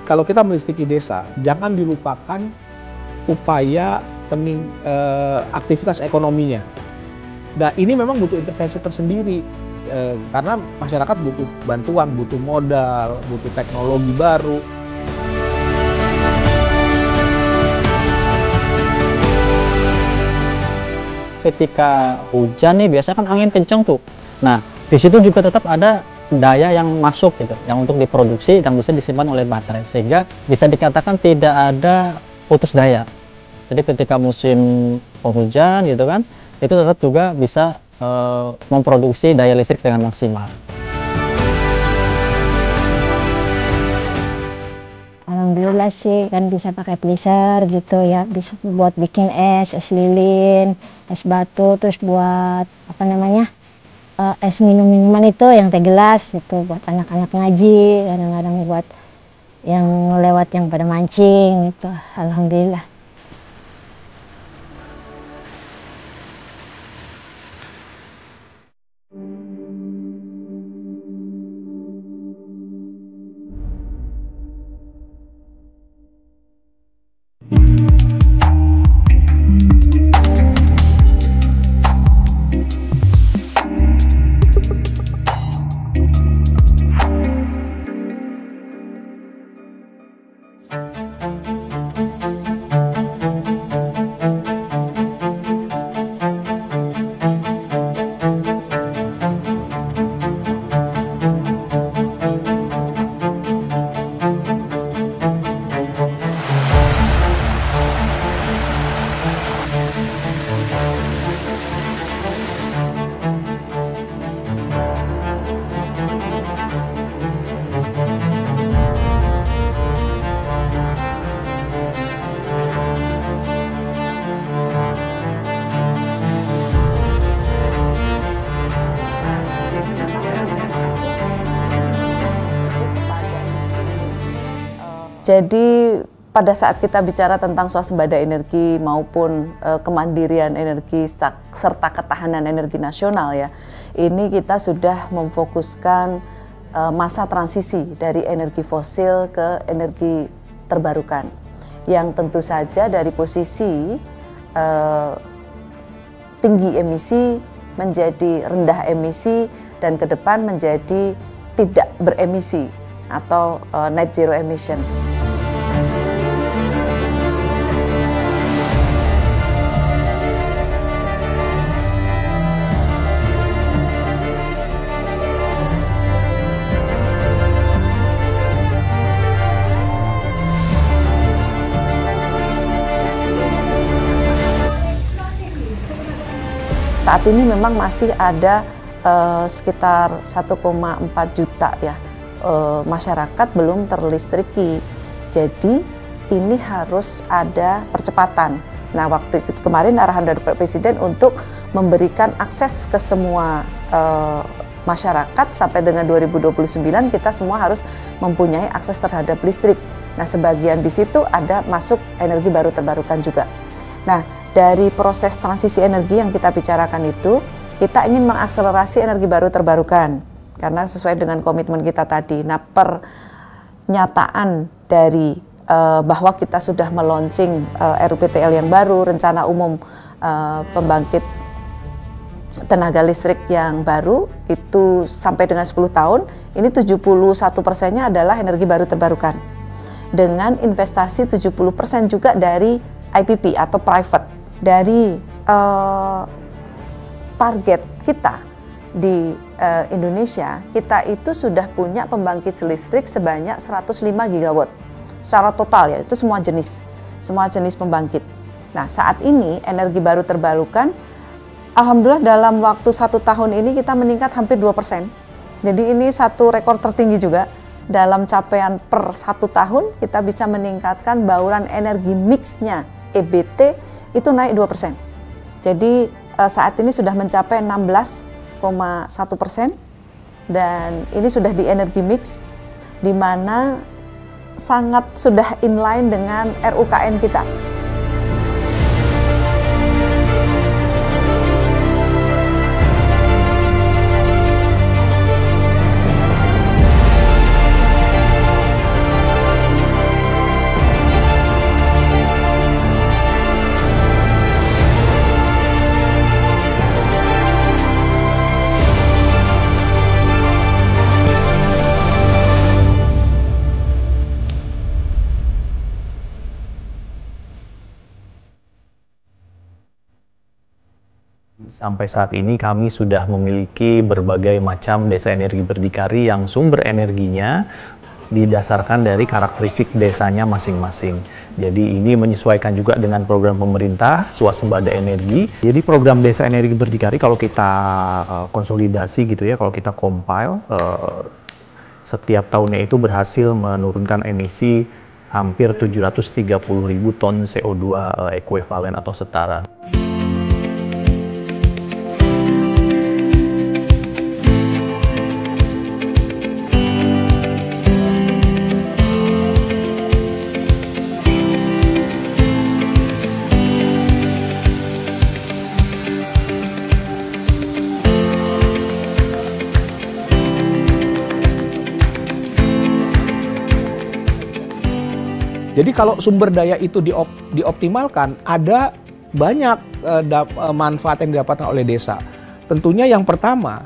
kalau kita melistriki desa, jangan dilupakan upaya aktivitas ekonominya. Nah, ini memang butuh intervensi tersendiri, karena masyarakat butuh bantuan, butuh modal, butuh teknologi baru. Ketika hujan nih biasanya kan angin kencang tuh. Nah, di situ juga tetap ada daya yang masuk gitu, yang untuk diproduksi dan bisa disimpan oleh baterai, sehingga bisa dikatakan tidak ada putus daya. Jadi ketika musim penghujan gitu kan, itu tetap juga bisa memproduksi daya listrik dengan maksimal. Alhamdulillah sih kan bisa pakai freezer gitu ya, bisa buat bikin es lilin, es batu, terus buat apa namanya es minuman itu yang teh gelas itu buat anak-anak ngaji, kadang-kadang buat yang lewat yang pada mancing itu. Alhamdulillah. Jadi pada saat kita bicara tentang swasembada energi maupun kemandirian energi serta ketahanan energi nasional ya, ini kita sudah memfokuskan masa transisi dari energi fosil ke energi terbarukan, yang tentu saja dari posisi tinggi emisi menjadi rendah emisi dan ke depan menjadi tidak beremisi atau net zero emission. Saat ini memang masih ada sekitar 1,4 juta ya masyarakat belum terlistriki. Jadi ini harus ada percepatan. Nah, waktu itu kemarin arahan dari Pak Presiden untuk memberikan akses ke semua masyarakat sampai dengan 2029 kita semua harus mempunyai akses terhadap listrik. Nah, sebagian di situ ada masuk energi baru terbarukan juga. Nah, dari proses transisi energi yang kita bicarakan itu, kita ingin mengakselerasi energi baru terbarukan karena sesuai dengan komitmen kita tadi. Nah, pernyataan dari bahwa kita sudah meluncing RUPTL yang baru, rencana umum pembangkit tenaga listrik yang baru itu sampai dengan 10 tahun, ini 71%-nya adalah energi baru terbarukan. Dengan investasi 70% juga dari IPP atau private. Dari target kita di Indonesia, kita itu sudah punya pembangkit listrik sebanyak 105 gigawatt secara total ya, itu semua jenis pembangkit. Nah, saat ini energi baru terbarukan, alhamdulillah dalam waktu 1 tahun ini kita meningkat hampir 2%. Jadi ini satu rekor tertinggi juga. Dalam capaian per 1 tahun kita bisa meningkatkan bauran energi mixnya EBT itu naik 2%. Jadi saat ini sudah mencapai 16,1% dan ini sudah di energi mix, di mana sangat sudah inline dengan RUKN kita. Sampai saat ini kami sudah memiliki berbagai macam desa energi berdikari yang sumber energinya didasarkan dari karakteristik desanya masing-masing. Jadi ini menyesuaikan juga dengan program pemerintah swasembada energi. Jadi program desa energi berdikari kalau kita konsolidasi gitu ya, kalau kita compile, setiap tahunnya itu berhasil menurunkan emisi hampir 730.000 ton CO2 ekuivalen atau setara. Jadi kalau sumber daya itu dioptimalkan, ada banyak manfaat yang didapatkan oleh desa. Tentunya yang pertama,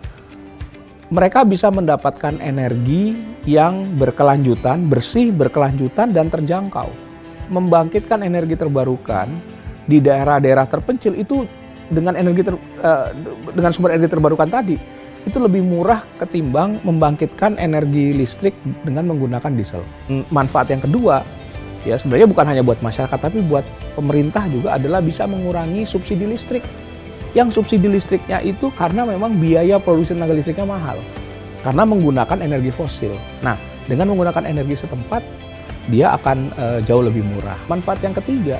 mereka bisa mendapatkan energi yang berkelanjutan, bersih, berkelanjutan, dan terjangkau. Membangkitkan energi terbarukan di daerah-daerah terpencil itu dengan sumber energi terbarukan tadi, itu lebih murah ketimbang membangkitkan energi listrik dengan menggunakan diesel. Manfaat yang kedua, ya sebenarnya bukan hanya buat masyarakat, tapi buat pemerintah juga adalah bisa mengurangi subsidi listrik. Yang subsidi listriknya itu karena memang biaya produksi tenaga listriknya mahal, karena menggunakan energi fosil. Nah, dengan menggunakan energi setempat, dia akan jauh lebih murah. Manfaat yang ketiga,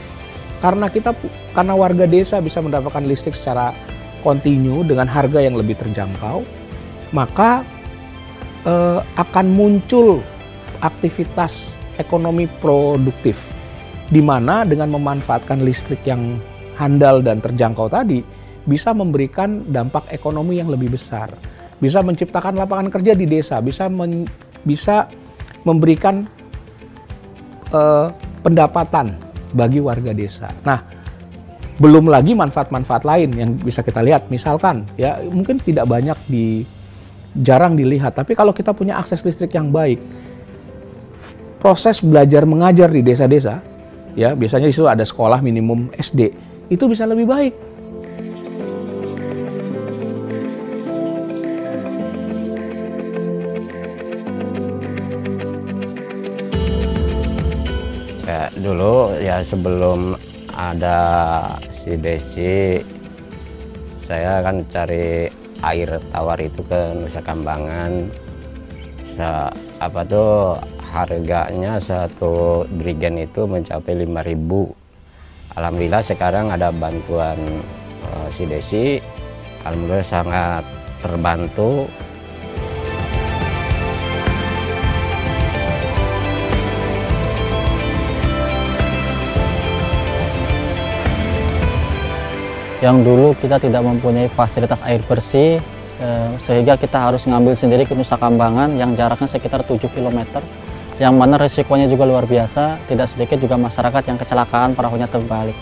karena warga desa bisa mendapatkan listrik secara kontinu dengan harga yang lebih terjangkau, maka akan muncul aktivitas ekonomi produktif, di mana dengan memanfaatkan listrik yang handal dan terjangkau tadi, bisa memberikan dampak ekonomi yang lebih besar, bisa menciptakan lapangan kerja di desa, bisa memberikan pendapatan bagi warga desa. Nah, belum lagi manfaat-manfaat lain yang bisa kita lihat, misalkan ya mungkin tidak banyak jarang dilihat, tapi kalau kita punya akses listrik yang baik, proses belajar mengajar di desa-desa, ya biasanya itu ada sekolah minimum SD, itu bisa lebih baik. Ya, dulu ya sebelum ada si Desi, saya kan cari air tawar itu ke Nusa Kambangan. Harganya satu brigen itu mencapai 5.000. Alhamdulillah sekarang ada bantuan si Desi, alhamdulillah sangat terbantu. Yang dulu kita tidak mempunyai fasilitas air bersih, sehingga kita harus ngambil sendiri ke Nusa Kambangan yang jaraknya sekitar 7 km. Yang mana risikonya juga luar biasa, tidak sedikit juga masyarakat yang kecelakaan perahunya terbalik.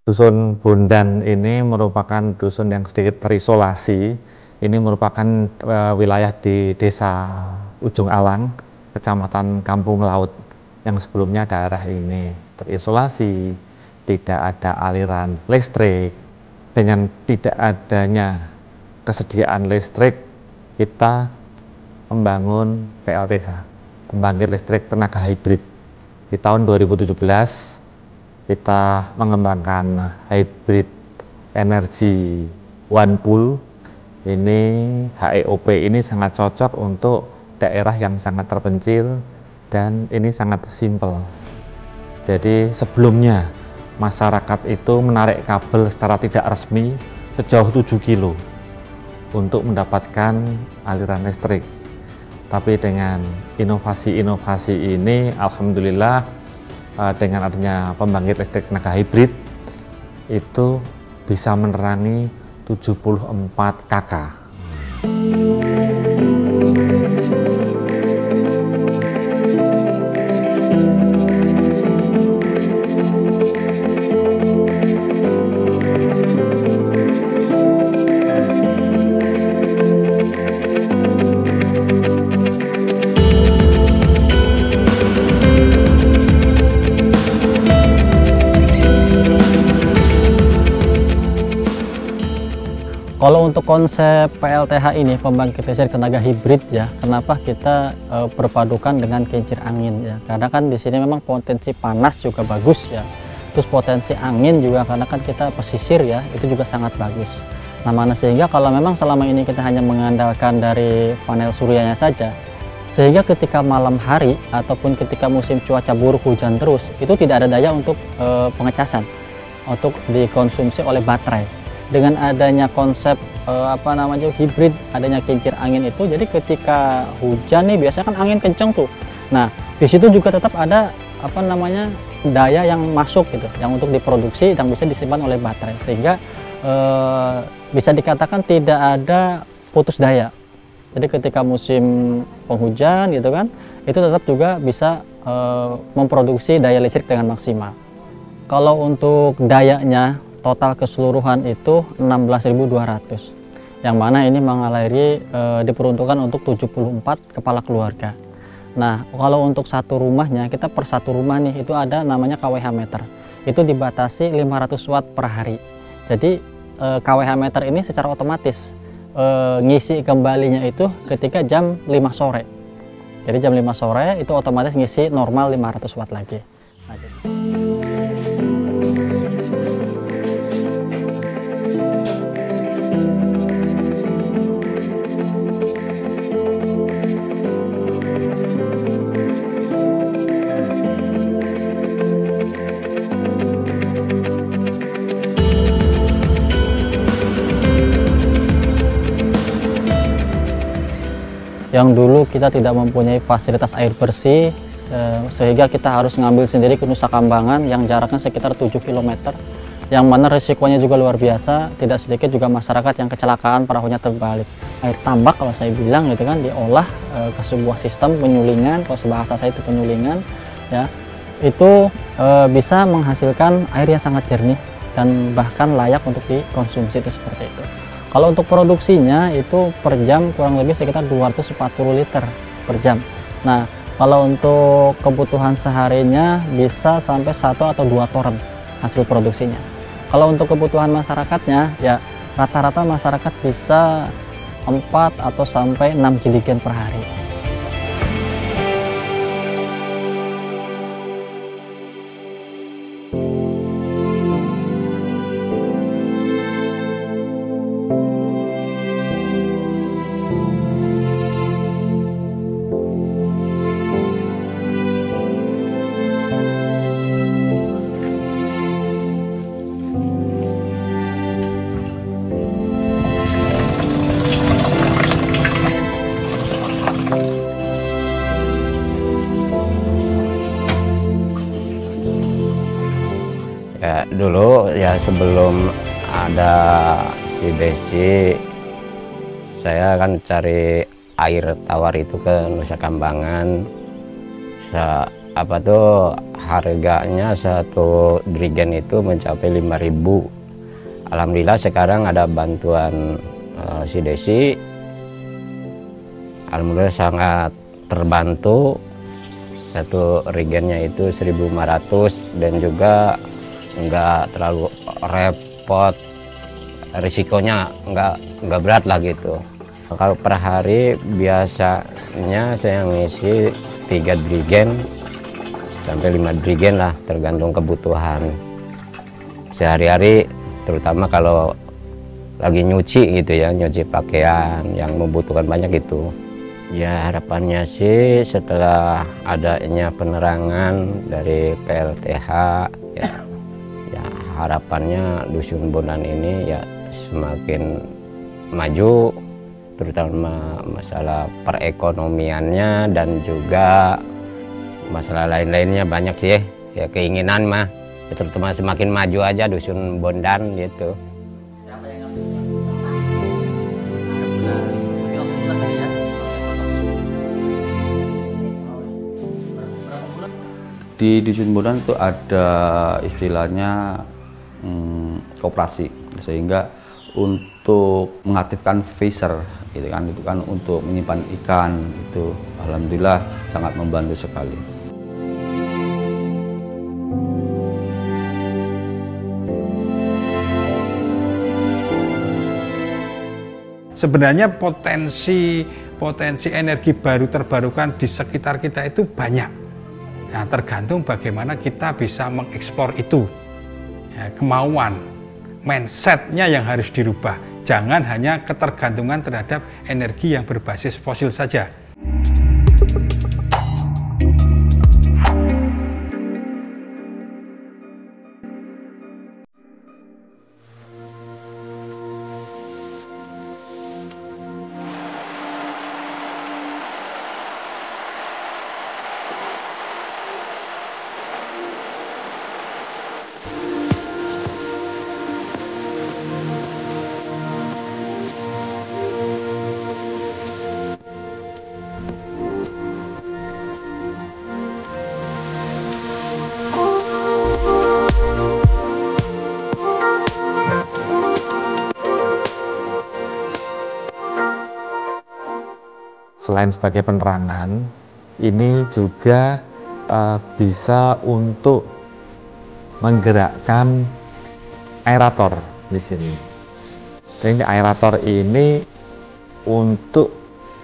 Dusun Bondan ini merupakan dusun yang sedikit terisolasi. Ini merupakan wilayah di Desa Ujung Alang, Kecamatan Kampung Laut, yang sebelumnya daerah ini terisolasi, tidak ada aliran listrik. Dengan tidak adanya kesediaan listrik, kita membangun PLTH, pembangkit listrik tenaga hibrid. Di tahun 2017, kita mengembangkan hybrid energi one pool. Ini HEOP ini sangat cocok untuk daerah yang sangat terpencil dan ini sangat simpel. Jadi sebelumnya masyarakat itu menarik kabel secara tidak resmi sejauh 7 kilo untuk mendapatkan aliran listrik. Tapi dengan inovasi-inovasi ini, alhamdulillah dengan adanya pembangkit listrik tenaga hibrid itu bisa menerangi 74 KK. Kalau untuk konsep PLTH ini, pembangkit listrik tenaga hibrid ya, kenapa kita berpadukan dengan kincir angin ya? Karena kan di sini memang potensi panas juga bagus ya. Terus potensi angin juga karena kan kita pesisir ya, itu juga sangat bagus. Nah, mana sehingga kalau memang selama ini kita hanya mengandalkan dari panel suryanya saja, sehingga ketika malam hari ataupun ketika musim cuaca buruk hujan terus, itu tidak ada daya untuk pengecasan, untuk dikonsumsi oleh baterai. Dengan adanya konsep hibrid, adanya kincir angin itu, jadi ketika hujan nih biasanya kan angin kenceng tuh. Nah, di situ juga tetap ada daya yang masuk gitu, yang untuk diproduksi dan bisa disimpan oleh baterai, sehingga bisa dikatakan tidak ada putus daya. Jadi ketika musim penghujan gitu kan, itu tetap juga bisa memproduksi daya listrik dengan maksimal. Kalau untuk dayanya total keseluruhan itu 16.200, yang mana ini mengalir diperuntukkan untuk 74 kepala keluarga. Nah, kalau untuk satu rumahnya, kita per satu rumah nih itu ada namanya KWH meter, itu dibatasi 500 watt per hari. Jadi KWH meter ini secara otomatis ngisi kembalinya itu ketika jam 5 sore. Jadi jam 5 sore itu otomatis ngisi normal 500 watt lagi. Nah, yang dulu kita tidak mempunyai fasilitas air bersih, sehingga kita harus ngambil sendiri ke Nusa Kambangan yang jaraknya sekitar 7 km, yang mana risikonya juga luar biasa. Tidak sedikit juga masyarakat yang kecelakaan, perahunya terbalik. Air tambak kalau saya bilang gitu kan, diolah ke sebuah sistem penyulingan, kalau bahasa saya itu penyulingan ya, itu bisa menghasilkan air yang sangat jernih dan bahkan layak untuk dikonsumsi, itu seperti itu. Kalau untuk produksinya itu per jam kurang lebih sekitar 240 liter per jam. Nah, kalau untuk kebutuhan seharinya bisa sampai 1 atau 2 toren hasil produksinya. Kalau untuk kebutuhan masyarakatnya ya rata-rata masyarakat bisa 4 atau sampai 6 jerigen per hari. Ya dulu ya sebelum ada si Desi, saya kan cari air tawar itu ke Nusa Kambangan. Harganya satu drigen itu mencapai 5.000. Alhamdulillah sekarang ada bantuan si Desi. Alhamdulillah sangat terbantu. Satu rigennya itu 1.500 dan juga nggak terlalu repot, risikonya nggak berat lah gitu. Kalau per hari biasanya saya ngisi 3 drigen sampai 5 drigen lah, tergantung kebutuhan sehari-hari, terutama kalau lagi nyuci gitu ya, nyuci pakaian yang membutuhkan banyak gitu. Ya harapannya sih setelah adanya penerangan dari PLTH ya harapannya Dusun Bondan ini ya semakin maju, terutama masalah perekonomiannya dan juga masalah lain-lainnya banyak sih ya, keinginan mah ya, terutama semakin maju aja Dusun Bondan gitu. Di Dusun Bondan itu ada istilahnya koperasi, sehingga untuk mengaktifkan freezer gitu kan, itu kan untuk menyimpan ikan, itu alhamdulillah sangat membantu sekali. Sebenarnya potensi energi baru terbarukan di sekitar kita itu banyak. Nah, tergantung bagaimana kita bisa mengeksplor itu. Ya, kemauan, mindsetnya yang harus dirubah. Jangan hanya ketergantungan terhadap energi yang berbasis fosil saja. Selain sebagai penerangan, ini juga bisa untuk menggerakkan aerator di sini. Jadi aerator ini untuk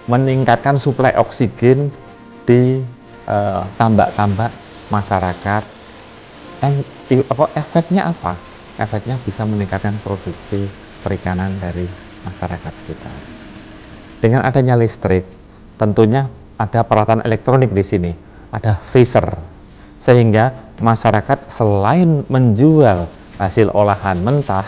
meningkatkan suplai oksigen di tambak-tambak masyarakat. Efeknya apa? Efeknya bisa meningkatkan produksi perikanan dari masyarakat sekitar. Dengan adanya listrik, tentunya ada peralatan elektronik di sini, ada freezer, sehingga masyarakat selain menjual hasil olahan mentah,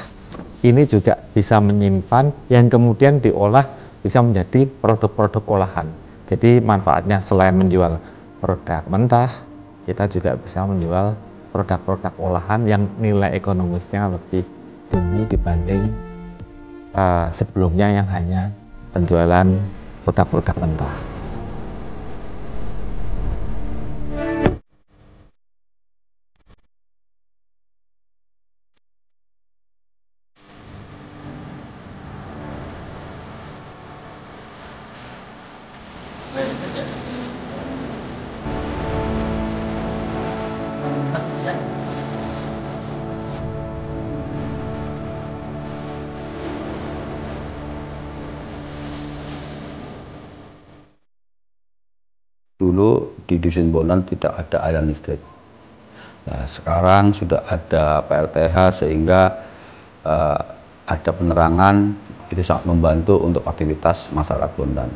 ini juga bisa menyimpan yang kemudian diolah bisa menjadi produk-produk olahan. Jadi manfaatnya selain menjual produk mentah, kita juga bisa menjual produk-produk olahan yang nilai ekonomisnya lebih tinggi dibanding sebelumnya yang hanya penjualan produk-produk mentah. Dulu di Dusun Bondan tidak ada aliran listrik. Nah, sekarang sudah ada PLTH sehingga ada penerangan, itu sangat membantu untuk aktivitas masyarakat Bondan.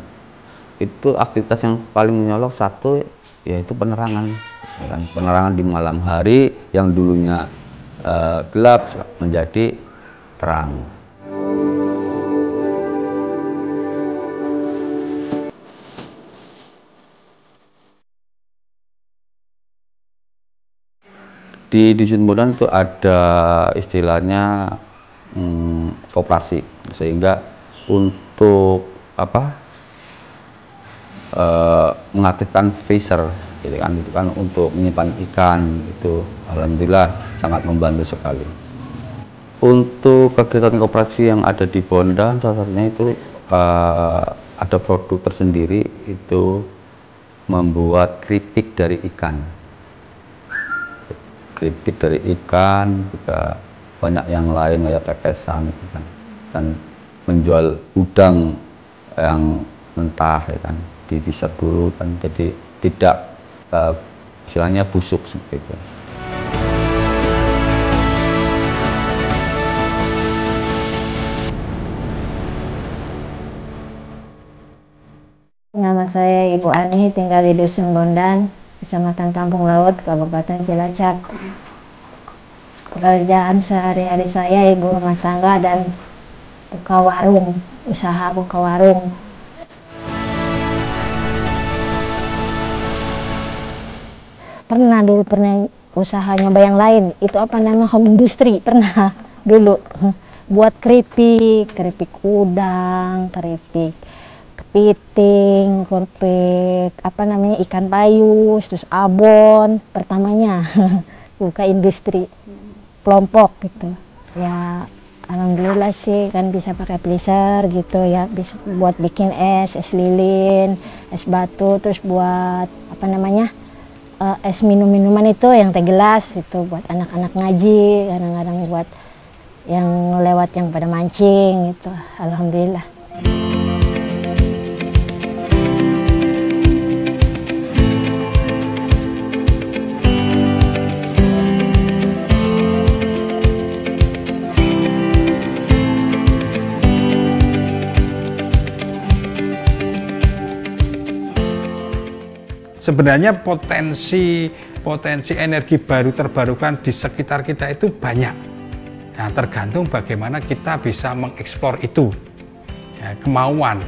Itu aktivitas yang paling menyolok satu yaitu penerangan. Ya kan? Penerangan di malam hari yang dulunya gelap menjadi terang. Di Dusun Bondan itu ada istilahnya koperasi, sehingga untuk mengaktifkan freezer gitu kan, itu kan untuk menyimpan ikan, itu alhamdulillah sangat membantu sekali. Untuk kegiatan koperasi yang ada di Bondan, salah satunya itu ada produk tersendiri, itu membuat keripik dari ikan. Keripik dari ikan, juga banyak yang lain kayak pepesan gitu kan. Dan menjual udang yang mentah ya kan, diserbu kan, jadi tidak istilahnya busuk seperti itu. Nama saya Ibu Ani, tinggal di Dusun Bondan, Kecamatan Kampung Laut, Kabupaten Cilacap. Pekerjaan sehari-hari saya ibu rumah tangga dan buka warung, usaha buka warung. Pernah usaha nyoba yang lain, itu apa namanya, home industry, pernah dulu buat keripik udang, keripik kepiting, keripik apa namanya, ikan payus, terus abon pertamanya buka industri kelompok gitu ya. Alhamdulillah sih kan bisa pakai pleaser gitu ya, bisa buat bikin es lilin, es batu, terus buat apa namanya, es minuman itu yang teh gelas itu buat anak-anak ngaji, kadang-kadang buat yang lewat yang pada mancing gitu. Alhamdulillah. Sebenarnya potensi energi baru terbarukan di sekitar kita itu banyak. Nah, tergantung bagaimana kita bisa mengeksplor itu. Ya, kemauan,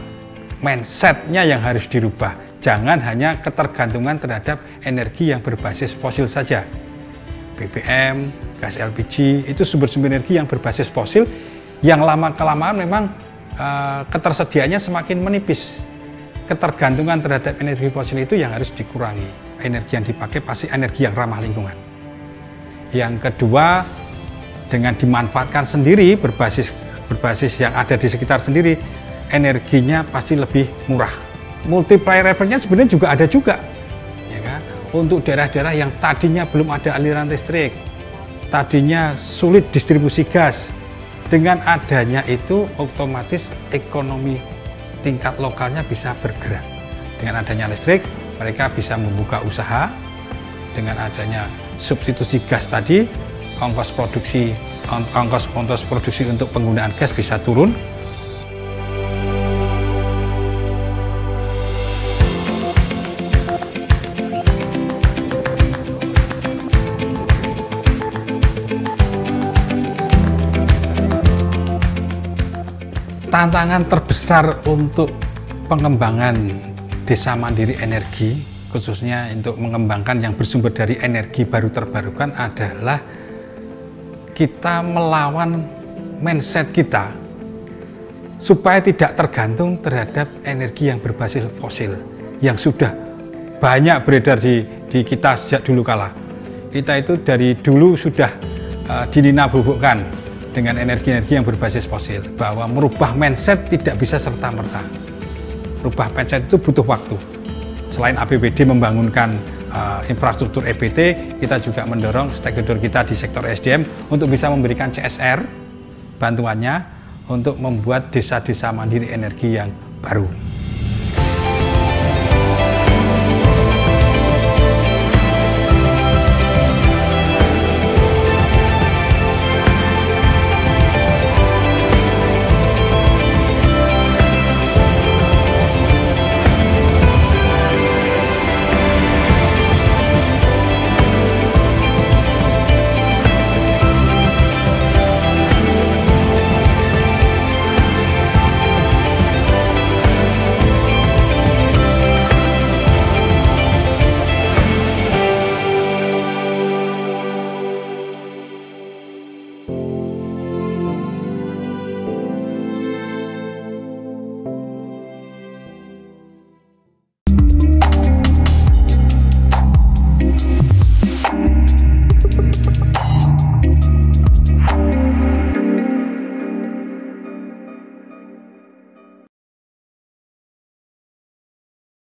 mindsetnya yang harus dirubah. Jangan hanya ketergantungan terhadap energi yang berbasis fosil saja. BBM, gas LPG, itu sumber-sumber energi yang berbasis fosil yang lama-kelamaan memang ketersediaannya semakin menipis. Ketergantungan terhadap energi fosil itu yang harus dikurangi. Energi yang dipakai pasti energi yang ramah lingkungan. Yang kedua, dengan dimanfaatkan sendiri berbasis yang ada di sekitar sendiri, energinya pasti lebih murah. Multiplier efeknya sebenarnya juga ada juga, ya kan? Untuk daerah-daerah yang tadinya belum ada aliran listrik, tadinya sulit distribusi gas, dengan adanya itu otomatis ekonomi tingkat lokalnya bisa bergerak. Dengan adanya listrik, mereka bisa membuka usaha. Dengan adanya substitusi gas tadi, ongkos produksi untuk penggunaan gas bisa turun. Tantangan terbesar untuk pengembangan desa mandiri energi, khususnya untuk mengembangkan yang bersumber dari energi baru terbarukan, adalah kita melawan mindset kita supaya tidak tergantung terhadap energi yang berbasis fosil yang sudah banyak beredar di kita sejak dulu kala. Kita itu dari dulu sudah dinina-bubukkan dengan energi-energi yang berbasis fosil, bahwa merubah mindset tidak bisa serta-merta. Merubah mindset itu butuh waktu. Selain APBD membangunkan infrastruktur EBT, kita juga mendorong stakeholder kita di sektor SDM untuk bisa memberikan CSR bantuannya untuk membuat desa-desa mandiri energi yang baru.